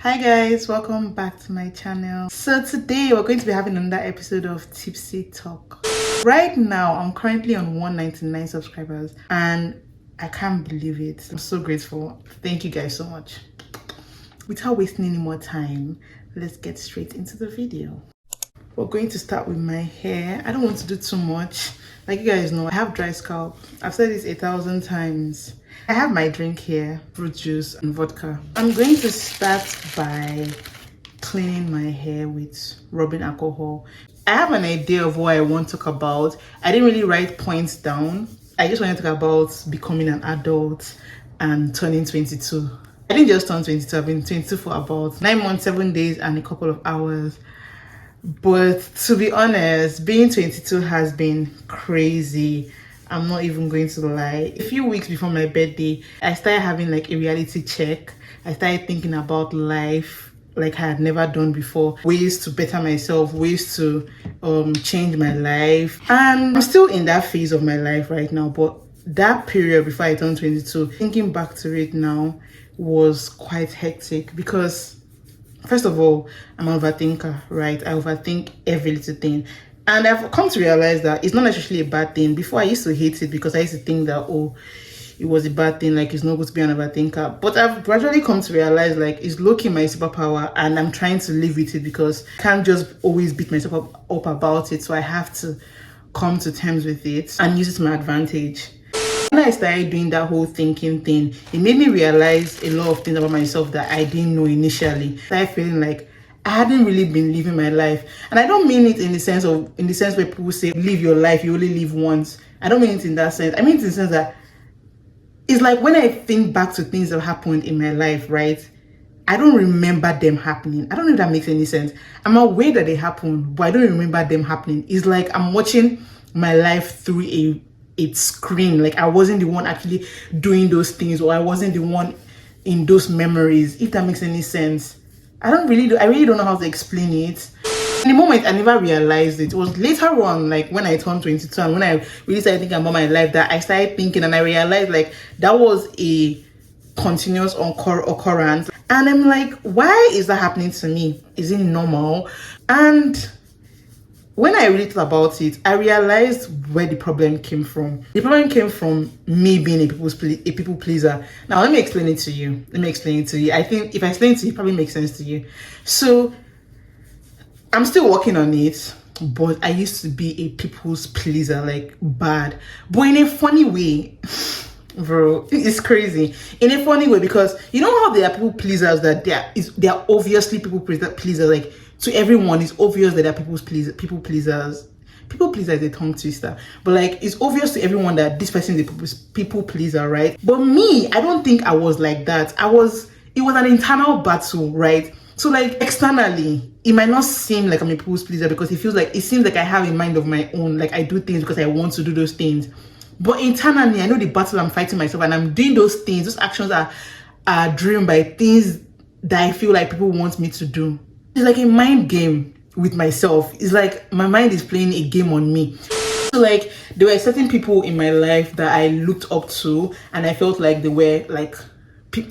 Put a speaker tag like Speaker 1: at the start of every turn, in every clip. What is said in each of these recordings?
Speaker 1: Hi guys, welcome back to my channel. So today we're going to be having another episode of Tipsy Talk. Right now I'm currently on 199 subscribers and I can't believe it. I'm so grateful. Thank you guys so much. Without wasting any more time, let's get straight into the video. We're going to start with my hair. I don't want to do too much. Like you guys know, I have dry scalp. I've said this 1,000 times. I have my drink here, fruit juice and vodka. I'm going to start by cleaning my hair with rubbing alcohol. I have an idea of what I want to talk about. I didn't really write points down. I just want to talk about becoming an adult and turning 22. I didn't just turn 22. I've been 22 for about 9 months, 7 days and a couple of hours. But to be honest, being 22 has been crazy. I'm not even going to lie. A few weeks before my birthday, I started having like a reality check. I started thinking about life like I had never done before. Ways to better myself, ways to change my life. And I'm still in that phase of my life right now. But that period before I turned 22, thinking back to it now was quite hectic because first of all, I'm an overthinker, right? I overthink every little thing. And I've come to realize that it's not necessarily a bad thing. Before I used to hate it because I used to think that, oh, it was a bad thing, like it's not good to be an overthinker. But I've gradually come to realize like it's low-key my superpower and I'm trying to live with it because I can't just always beat myself up about it. So I have to come to terms with it and use it to my advantage. When I started doing that whole thinking thing, it made me realize a lot of things about myself that I didn't know initially. I started feeling like I hadn't really been living my life. And I don't mean it in the sense where people say live your life, you only live once. I don't mean it in that sense. I mean it in the sense that it's like when I think back to things that happened in my life, right? I don't remember them happening. I don't know if that makes any sense. I'm aware that they happened, but I don't remember them happening. It's like I'm watching my life through a screen. Like I wasn't the one actually doing those things, or I wasn't the one in those memories, if that makes any sense. I really don't know how to explain it. In the moment I never realized it. It was later on, like when I turned 22 and when I really started thinking about my life, that I started thinking and I realized like that was a continuous occurrence. And I'm like, why is that happening to me? Is it normal? And when I really thought about it, I realized where the problem came from. The problem came from me being a people pleaser. Now, let me explain it to you. I think if I explain it to you, it probably makes sense to you. So, I'm still working on it, but I used to be a people's pleaser, like bad. But in a funny way, bro, it's crazy. In a funny way, because you know how there are people pleasers that they are obviously people pleasers, like to everyone it's obvious that they're people pleasers. People pleaser is a tongue twister, but like it's obvious to everyone that this person is a people pleaser, right? But me, I don't think I was like that. It was an internal battle, right? So like externally, it might not seem like I'm a people's pleaser because it seems like I have a mind of my own, like I do things because I want to do those things. But internally, I know the battle I'm fighting myself, and I'm doing those things. Those actions are driven by things that I feel like people want me to do. It's like a mind game with myself. It's like my mind is playing a game on me. So like there were certain people in my life that I looked up to, and I felt like they were like,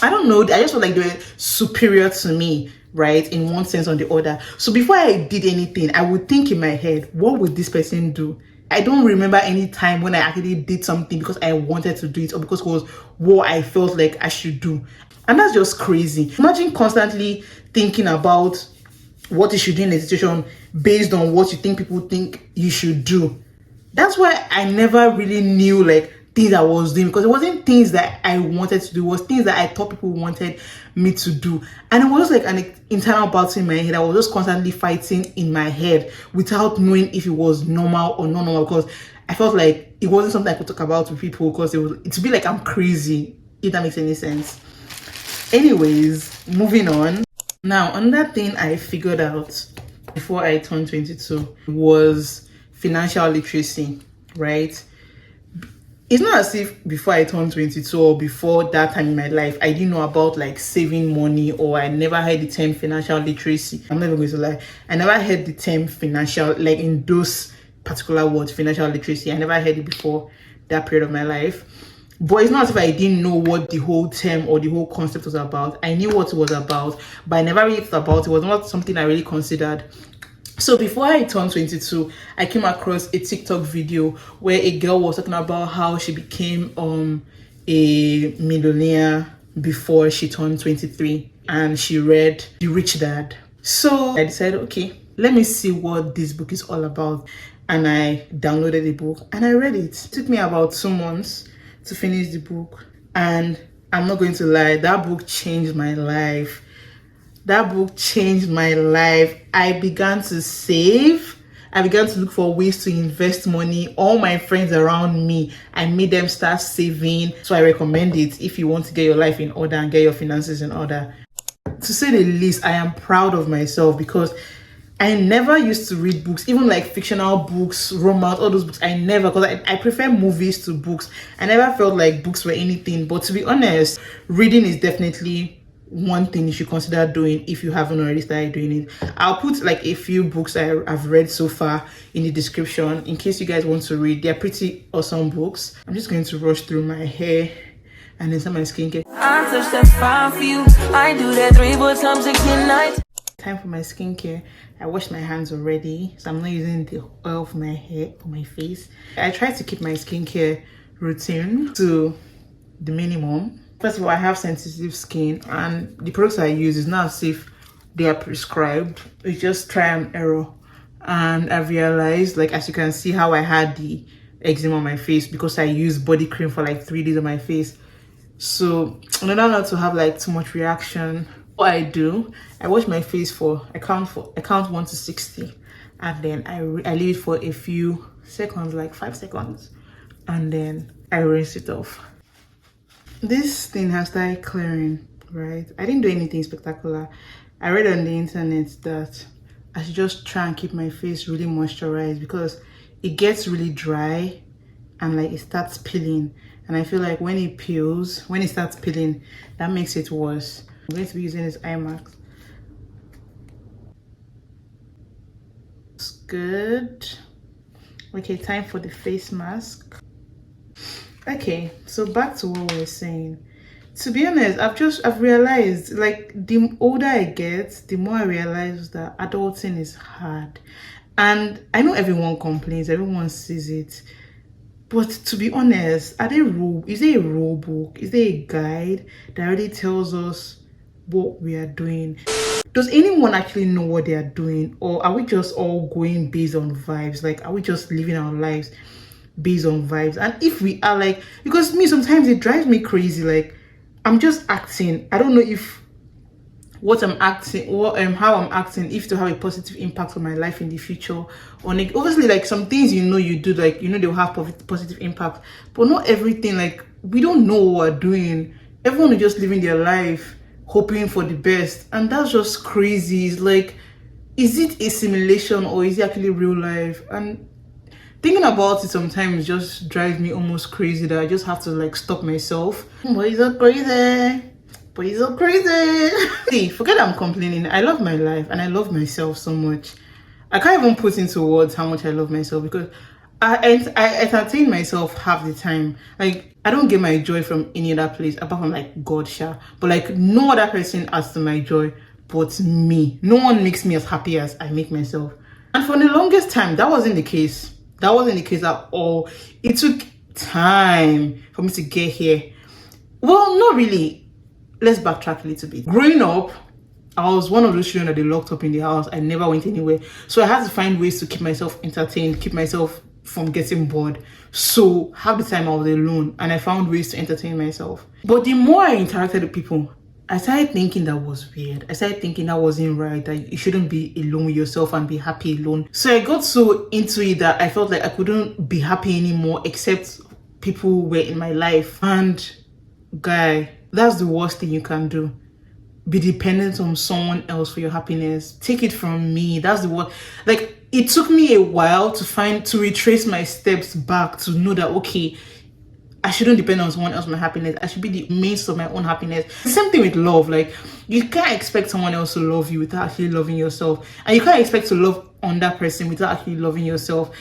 Speaker 1: I don't know, I just felt like they were superior to me, right? In one sense or the other. So before I did anything, I would think in my head, what would this person do? I don't remember any time when I actually did something because I wanted to do it or because it was what I felt like I should do. And that's just crazy. Imagine constantly thinking about what you should do in a situation based on what you think people think you should do. That's why I never really knew like things I was doing, because it wasn't things that I wanted to do, it was things that I thought people wanted me to do. And it was like an internal battle in my head. I was just constantly fighting in my head without knowing if it was normal or not normal, because I felt like it wasn't something I could talk about with people because it'd be like I'm crazy, if that makes any sense. Anyways, moving on. Now, another thing I figured out before I turned 22 was financial literacy, right? It's not as if before I turned 22 or before that time in my life, I didn't know about like saving money, or I never heard the term financial literacy. I'm never going to lie. I never heard the term financial, like in those particular words, financial literacy. I never heard it before that period of my life. But it's not as if I didn't know what the whole term or the whole concept was about. I knew what it was about, but I never really thought about it. It was not something I really considered. So before I turned 22, I came across a TikTok video where a girl was talking about how she became a millionaire before she turned 23, and she read The Rich Dad. So I decided, okay, let me see what this book is all about. And I downloaded the book and I read it. It took me about 2 months to finish the book. And I'm not going to lie, that book changed my life. That book changed my life. I began to save. I began to look for ways to invest money. All my friends around me, I made them start saving. So I recommend it if you want to get your life in order and get your finances in order. To say the least, I am proud of myself because I never used to read books, even like fictional books, romance, all those books. I never, because I prefer movies to books. I never felt like books were anything. But to be honest, reading is definitely one thing you should consider doing if you haven't already started doing it. I'll put like a few books I've read so far in the description in case you guys want to read. They're pretty awesome books. I'm just going to rush through my hair and then some of my skincare. I touch that 5 for you. I do that 3 but some 6 midnight. Time for my skincare. I washed my hands already, so I'm not using the oil for my hair or my face. I try to keep my skincare routine to the minimum. First of all, I have sensitive skin, and the products I use is not as if they are prescribed. It's just try and error. And I've realized, like, as you can see, how I had the eczema on my face because I used body cream for like 3 days on my face. So in order not to have like too much reaction, what I do, I wash my face I count 1 to 60, and then I leave it for a few seconds, like 5 seconds, and then I rinse it off. This thing has started clearing, right? I didn't do anything spectacular. I read on the internet that I should just try and keep my face really moisturized because it gets really dry and like it starts peeling. And I feel like when it starts peeling, that makes it worse. I'm going to be using this eye mask. It's good. Okay, time for the face mask. Okay, so back to what we were saying. To be honest, I've realized, like, the older I get, the more I realize that adulting is hard. And I know everyone complains, everyone sees it. But to be honest, is there a rule book? Is there a guide that really tells us what we are doing? Does anyone actually know what they are doing? Or are we just all going based on vibes? Like, are we just living our lives based on vibes? And if we are, like, because me, sometimes it drives me crazy, like, I'm just acting. I don't know if how I'm acting, if to have a positive impact on my life in the future, or like, obviously, like, some things you do, like, they'll have positive impact, but not everything. Like, we don't know what we're doing. Everyone is just living their life hoping for the best, and that's just crazy. It's like, is it a simulation or is it actually real life? And thinking about it sometimes just drives me almost crazy that I just have to like stop myself. But it's so crazy. But it's so crazy. See, forget I'm complaining. I love my life and I love myself so much. I can't even put into words how much I love myself because I entertain myself half the time. Like, I don't get my joy from any other place apart from like God, sha. But like, no other person adds to my joy but me. No one makes me as happy as I make myself. And for the longest time, that wasn't the case. That wasn't the case at all. It took time for me to get here. Well, not really. Let's backtrack a little bit. Growing up, I was one of those children that they locked up in the house. I never went anywhere. So I had to find ways to keep myself entertained, keep myself from getting bored. So half the time I was alone and I found ways to entertain myself. But the more I interacted with people, I started thinking that was weird. I started thinking that wasn't right, that you shouldn't be alone with yourself and be happy alone. So I got so into it that I felt like I couldn't be happy anymore except people were in my life. And guy, that's the worst thing you can do. Be dependent on someone else for your happiness. Take it from me. That's the worst. Like, it took me a while to retrace my steps back to know that, okay, I shouldn't depend on someone else for my happiness. I should be the main source of my own happiness. The same thing with love. Like, you can't expect someone else to love you without actually loving yourself. And you can't expect to love on that person without actually loving yourself.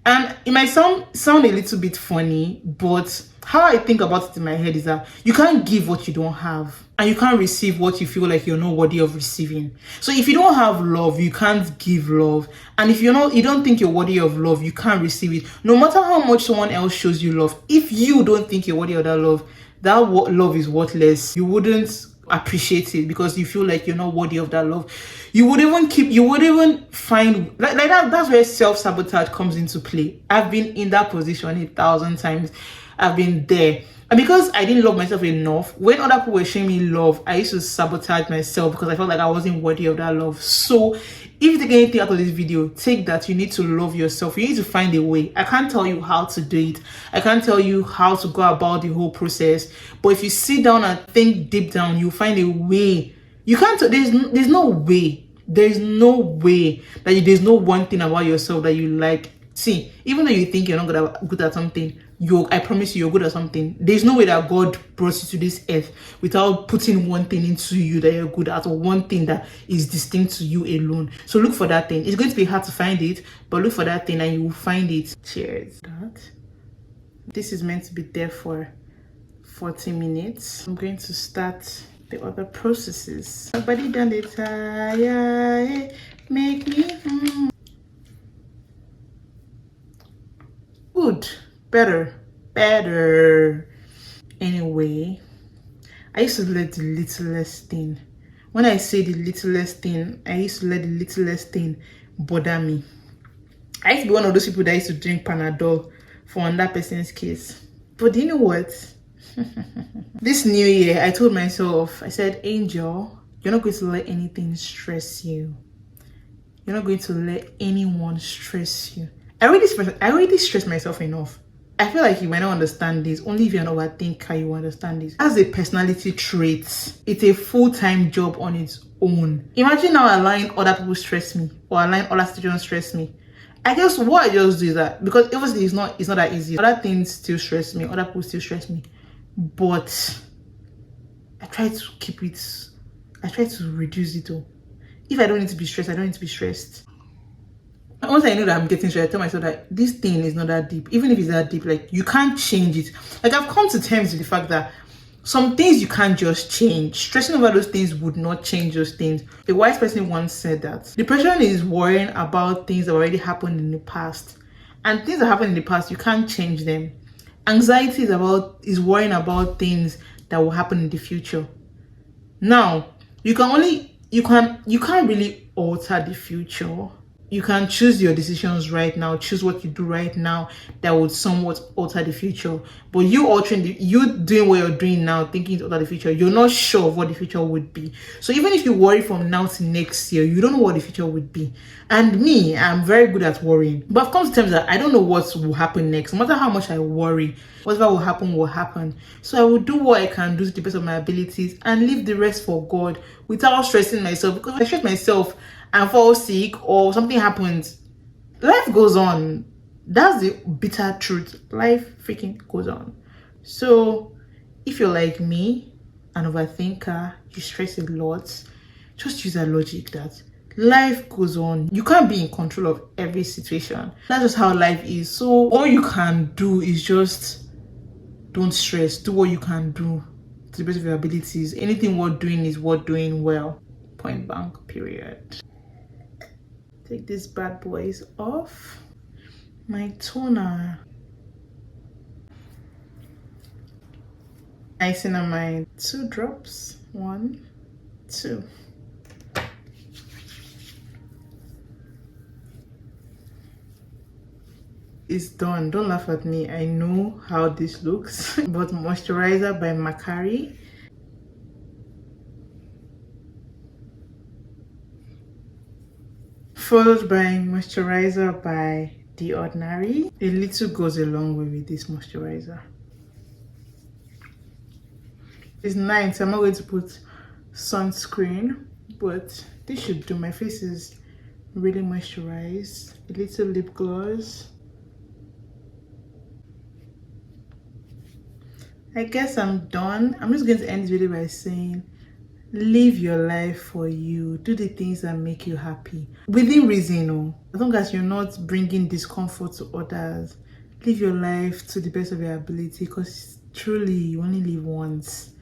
Speaker 1: And it might sound a little bit funny, but how I think about it in my head is that you can't give what you don't have, and you can't receive what you feel like you're not worthy of receiving. So if you don't have love, you can't give love. And if you don't think you're worthy of love, you can't receive it. No matter how much someone else shows you love, if you don't think you're worthy of that love, that love is worthless. You wouldn't appreciate it because you feel like you're not worthy of that love. You would even find like that. That's where self-sabotage comes into play. I've been in that position 1,000 times. I've been there. And because I didn't love myself enough, when other people were showing me love, I used to sabotage myself because I felt like I wasn't worthy of that love. So if you take anything out of this video, take that you need to love yourself. You need to find a way. I can't tell you how to do it. I can't tell you how to go about the whole process. But if you sit down and think deep down, you'll find a way. You can't, there's no way. There's no way that there's no one thing about yourself that you like. See, even though you think you're not good at something, I promise you're good at something. There's no way that God brought you to this earth without putting one thing into you that you're good at, or one thing that is distinct to you alone. So look for that thing. It's going to be hard to find it, but look for that thing and you will find it. Cheers. This is meant to be there for 40 minutes. I'm going to start the other processes. Nobody done it. Make me good. Better. Anyway, I used to let the littlest thing. When I say the littlest thing, I used to let the littlest thing bother me. I used to be one of those people that used to drink Panadol for another person's case. But you know what? This new year, I told myself, I said, Angel, you're not going to let anything stress you. You're not going to let anyone stress you. I already stress myself enough. I feel like you might not understand this. Only if you're an overthinker, you understand this. As a personality trait, it's a full-time job on its own. Imagine now allowing other people stress me, or allowing other situations stress me. I guess what I just do is that, because obviously it's not that easy. Other things still stress me, other people still stress me. But I try to keep it, I try to reduce it all. If I don't need to be stressed, I don't need to be stressed. Once I know that I'm getting stressed, I tell myself that this thing is not that deep. Even if it's that deep, like, you can't change it. Like, I've come to terms with the fact that some things you can't just change. Stressing over those things would not change those things. A wise person once said that depression is worrying about things that already happened in the past. And things that happened in the past, you can't change them. Anxiety is worrying about things that will happen in the future. Now, you can't really alter the future. You can choose your decisions right now, choose what you do right now that would somewhat alter the future. But you doing what you're doing now, thinking to alter the future, you're not sure of what the future would be. So even if you worry from now to next year, you don't know what the future would be. And me, I'm very good at worrying. But I've come to terms that I don't know what will happen next. No matter how much I worry, whatever will happen. So I will do what I can do to the best of my abilities and leave the rest for God without stressing myself. Because if I stress myself and fall sick or something happens, life goes on. That's the bitter truth. Life freaking goes on. So if you're like me, an overthinker, you stress a lot, just use that logic that life goes on. You can't be in control of every situation. That's just how life is. So all you can do is just don't stress. Do what you can do to the best of your abilities. Anything worth doing is worth doing well. Point blank, period. Take these bad boys off. My toner. Niacinamide, 2 drops. 1, 2. It's done. Don't laugh at me. I know how this looks. But moisturizer by Makari. Followed by moisturizer by The Ordinary. A little goes a long way with this moisturizer. It's nice. I'm not going to put sunscreen, but this should do. My face is really moisturized. A little lip gloss. I guess I'm done. I'm just going to end this video by saying Live your life for you. Do the things that make you happy within reason. Oh, as long as you're not bringing discomfort to others, live your life to the best of your ability, because truly you only live once,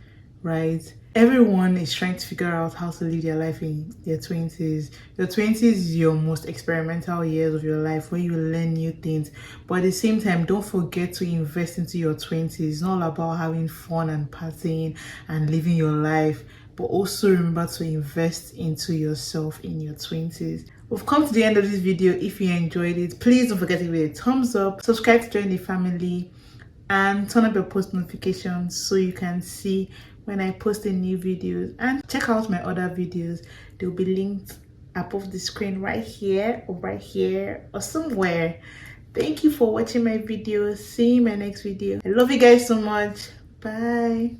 Speaker 1: right? Everyone is trying to figure out how to live their life in their 20s. Your 20s is your most experimental years of your life, where you learn new things. But at the same time, don't forget to invest into your 20s. It's not all about having fun and partying and living your life, but also remember to invest into yourself in your 20s. We've come to the end of this video. If you enjoyed it, please don't forget to give it a thumbs up, subscribe to join the family, and turn up your post notifications so you can see when I post a new videos. And check out my other videos. They'll be linked above the screen, right here or somewhere. Thank you for watching my videos. See you in my next video. I love you guys so much. Bye.